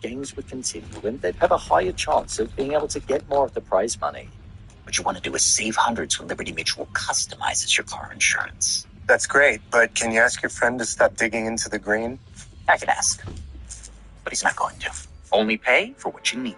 games would continue and they'd have a higher chance of being able to get more of the prize money. What you want to do is save hundreds when Liberty Mutual customizes your car insurance. That's great, but can you ask your friend to stop digging into the green? I can ask, but he's not going to. Only pay for what you need.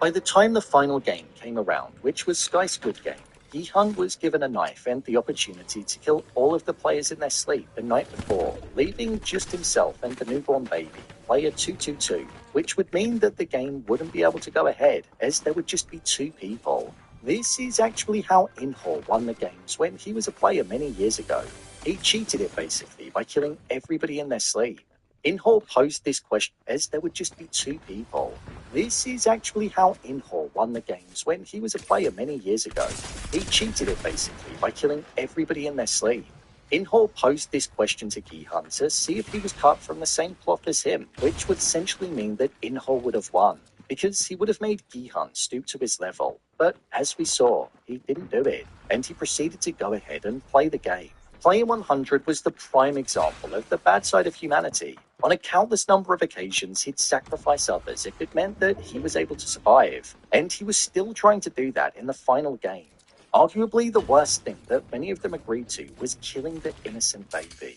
By the time the final game came around, which was squd game, Gihan was given a knife and the opportunity to kill all of the players in their sleep the night before, leaving just himself and the newborn baby, player 222, which would mean that the game wouldn't be able to go ahead, as there would just be two people. This is actually how Inhor won the games when he was a player many years ago. He cheated it basically by killing everybody in their sleep. Inhor posed this question as there would just be two people. This is actually how Inhor won the games when he was a player many years ago. He cheated it basically by killing everybody in their sleep. Inhor posed this question to Gihan to see if he was cut from the same cloth as him, which would essentially mean that Inhor would have won, because he would have made Gihan stoop to his level. But as we saw, he didn't do it, and he proceeded to go ahead and play the game. Player 100 was the prime example of the bad side of humanity. On a countless number of occasions, he'd sacrifice others if it meant that he was able to survive, and he was still trying to do that in the final game. Arguably, the worst thing that many of them agreed to was killing the innocent baby.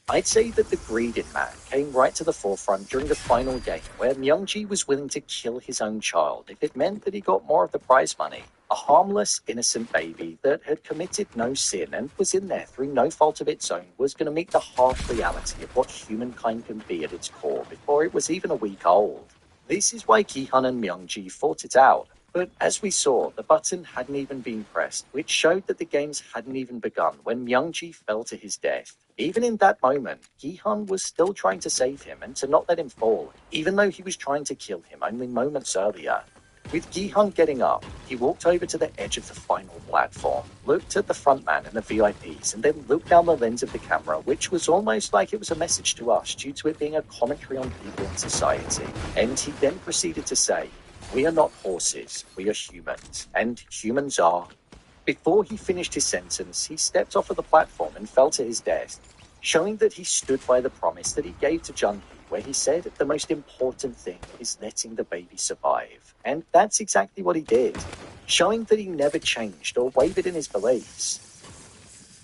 I'd say that the greed in man came right to the forefront during the final game, where Myungji was willing to kill his own child if it meant that he got more of the prize money. A harmless, innocent baby that had committed no sin and was in there through no fault of its own was going to meet the harsh reality of what humankind can be at its core before it was even a week old. This is why Gihan and Myungji fought it out. But as we saw, the button hadn't even been pressed, which showed that the games hadn't even begun when Myungji fell to his death. Even in that moment, Gihan was still trying to save him and to not let him fall, even though he was trying to kill him only moments earlier. With Gihan getting up, he walked over to the edge of the final platform, looked at the frontman and the VIPs, and then looked down the lens of the camera, which was almost like it was a message to us due to it being a commentary on people in society. And he then proceeded to say, "We are not horses, we are humans, and humans are..." Before he finished his sentence, he stepped off of the platform and fell to his death, showing that he stood by the promise that he gave to Junhee, where he said the most important thing is letting the baby survive. And that's exactly what he did, showing that he never changed or wavered in his beliefs.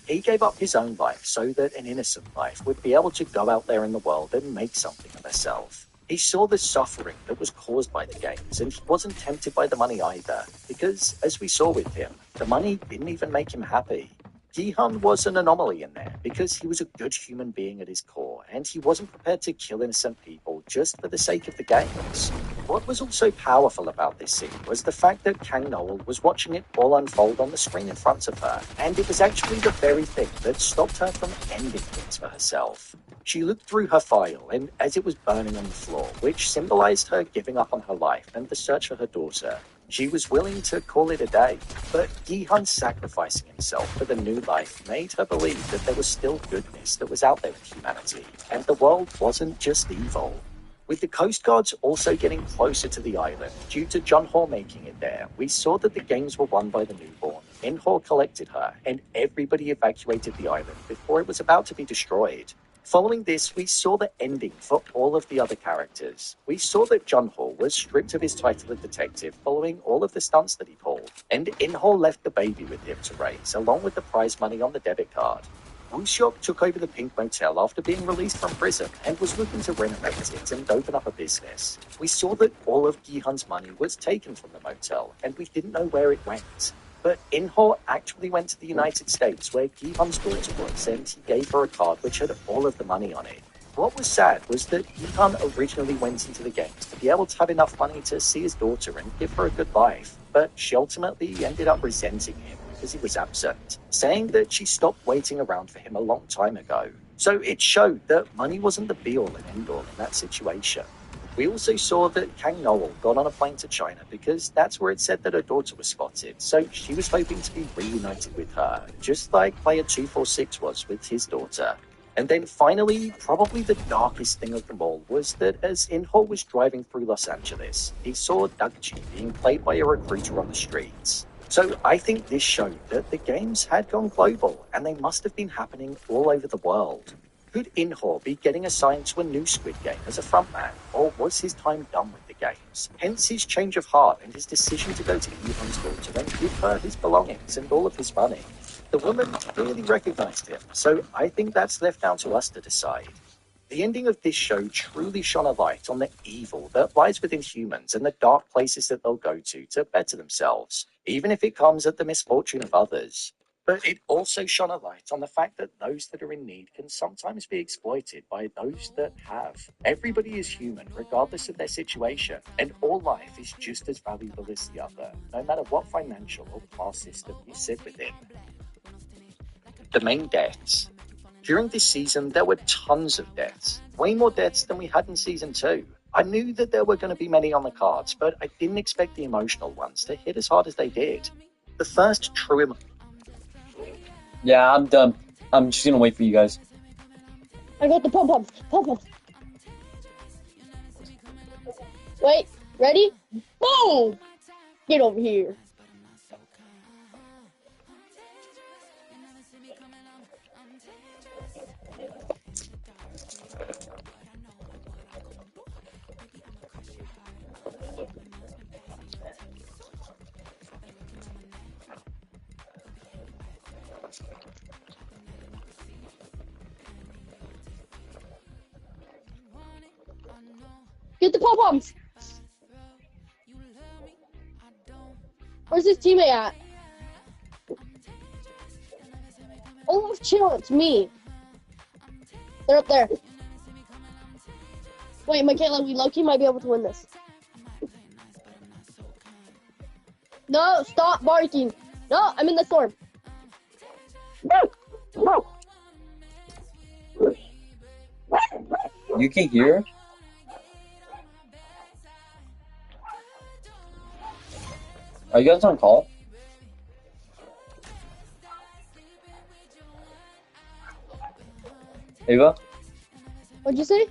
He gave up his own life so that an innocent life would be able to go out there in the world and make something of herself. He saw the suffering that was caused by the games, and he wasn't tempted by the money either, because, as we saw with him, the money didn't even make him happy. Gihan was an anomaly in there, because he was a good human being at his core, and he wasn't prepared to kill innocent people just for the sake of the games. What was also powerful about this scene was the fact that Kang Noel was watching it all unfold on the screen in front of her, and it was actually the very thing that stopped her from ending things for herself. She looked through her file, and as it was burning on the floor, which symbolized her giving up on her life and the search for her daughter, she was willing to call it a day. But Gihan sacrificing himself for the new life made her believe that there was still goodness that was out there with humanity, and the world wasn't just evil. With the Coast Guards also getting closer to the island due to Junhee making it there, we saw that the games were won by the newborn. Inhor collected her, and everybody evacuated the island before it was about to be destroyed. Following this, we saw the ending for all of the other characters. We saw that Junhee was stripped of his title of detective following all of the stunts that he pulled, and Inhor left the baby with him to raise, along with the prize money on the debit card. Woo-Seok took over the Pink Motel after being released from prison and was looking to renovate it and open up a business. We saw that all of Gihan's money was taken from the motel, and we didn't know where it went. But Inhor actually went to the United States, where Gihan's daughter was, and he gave her a card which had all of the money on it. What was sad was that Gihan originally went into the games to be able to have enough money to see his daughter and give her a good life, but she ultimately ended up resenting him because he was absent, saying that she stopped waiting around for him a long time ago. So it showed that money wasn't the be-all and end-all in that situation. We also saw that Kang Noel got on a plane to China because that's where it said that her daughter was spotted, so she was hoping to be reunited with her, just like player 246 was with his daughter. And then finally, probably the darkest thing of them all was that as Inhor was driving through Los Angeles, he saw Dugji being played by a recruiter on the streets. So I think this showed that the games had gone global, and they must have been happening all over the world. Could Inhor be getting assigned to a new Squid Game as a frontman, or was his time done with the games? Hence his change of heart and his decision to go to Yuhan's daughter and give her his belongings and all of his money. The woman clearly recognized him, so I think that's left down to us to decide. The ending of this show truly shone a light on the evil that lies within humans and the dark places that they'll go to better themselves, even if it comes at the misfortune of others. But it also shone a light on the fact that those that are in need can sometimes be exploited by those that have. Everybody is human, regardless of their situation, and all life is just as valuable as the other, no matter what financial or class system you sit within. The main deaths. During this season, there were tons of deaths, way more deaths than we had in season 2. I knew that there were going to be many on the cards, but I didn't expect the emotional ones to hit as hard as they did. The first true Yeah, I'm done. I'm just gonna wait for you guys. I got the pom-poms. Pom-poms. Wait, ready? Boom! Get over here. Get the pom-poms. Where's his teammate at? Oh, chill, it's me. They're up there. Wait, Michaela, we low-key might be able to win this. No, stop barking. No, I'm in the storm. You can hear? Are you guys on call? Ava? What'd you say?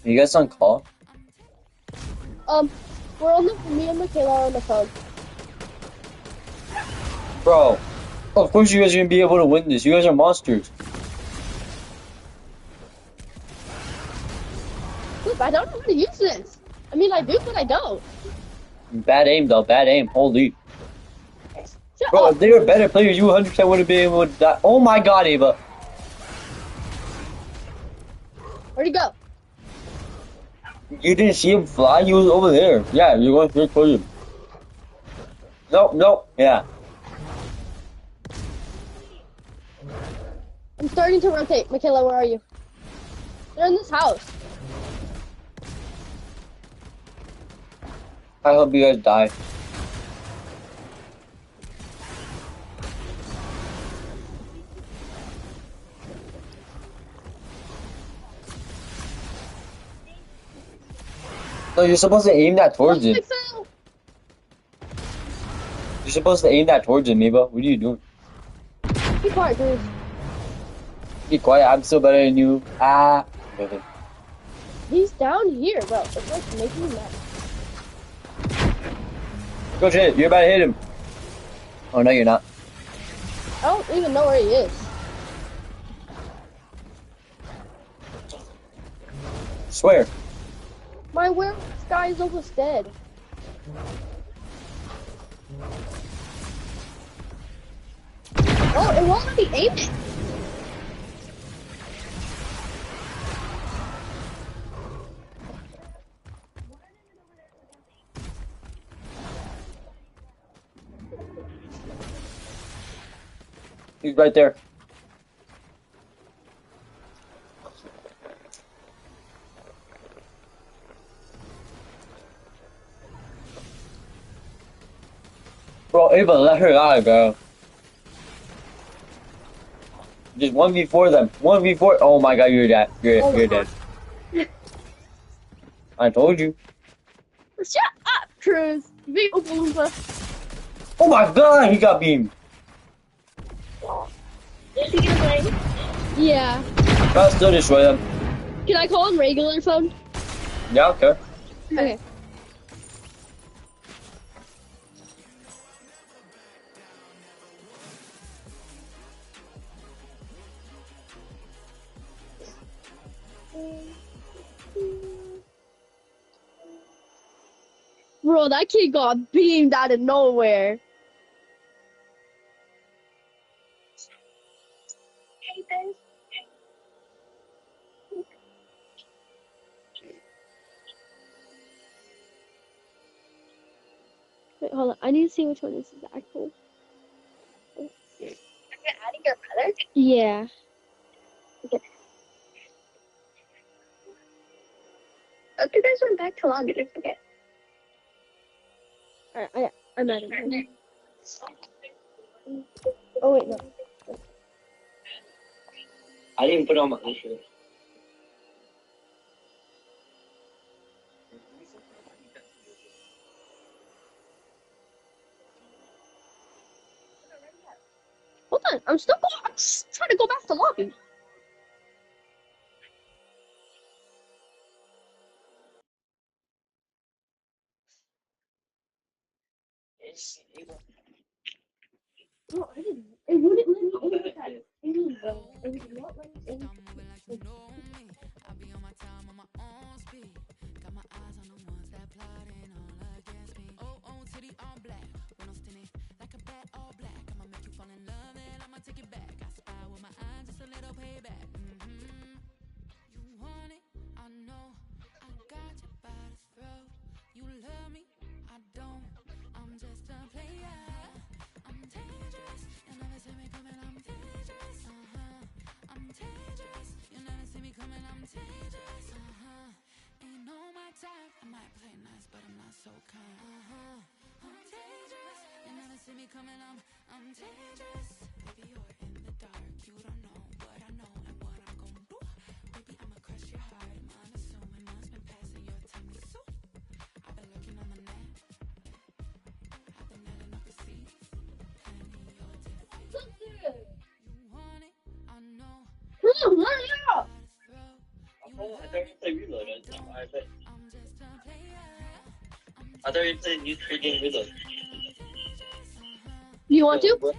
Are you guys on call? We're on the, me and Michaela are on the phone. Bro, of course you guys are gonna be able to win this. You guys are monsters. Look, I don't know how to use this. I mean, I do, but I don't. Bad aim though, bad aim. Holy. Shut Bro, up. if they were better players, you 100% would have been able to die. Oh my god, Ava. Where'd he go? You didn't see him fly? He was over there. Yeah, you're going straight for him. No, yeah. I'm starting to rotate. Michaela, where are you? They're in this house. I hope you guys die. No, you're supposed to aim that towards him. Fell. You're supposed to aim that towards him, Ava. What are you doing? Be quiet, Cruz. Be quiet, I'm still better than you. Ah. Okay. He's down here, bro. It's like making me mad. Go hit. You're about to hit him. Oh, no, you're not. I don't even know where he is. Swear. My werewolf guy is almost dead. Oh, it won't let me aim it. He's right there. Bro, Ava, let her die, bro. Just 1v4 them. 1v4. Oh my god, you're dead. You're dead. I told you. Shut up, Cruz. Big Oompa Loompa. Oh my god, he got beamed. Is he gonna play? Yeah. I'll still destroy them. Can I call him regular phone? Yeah, okay. Okay. Bro, that kid got beamed out of nowhere. Wait, hold on. I need to see which one is the actual. Are you adding your brother? Yeah. Oh, you guys went back to lobby. I forget. Alright, I'm adding him. Oh, wait, no. I didn't put on my shirt. Hold on. I'm still going. I'm just trying to go back to lobby. No, I didn't. It wouldn't let me in with that thing, bro. It would not let me in. Come on, hurry up! I thought you played reload. I thought you played new freaking reload. You want to?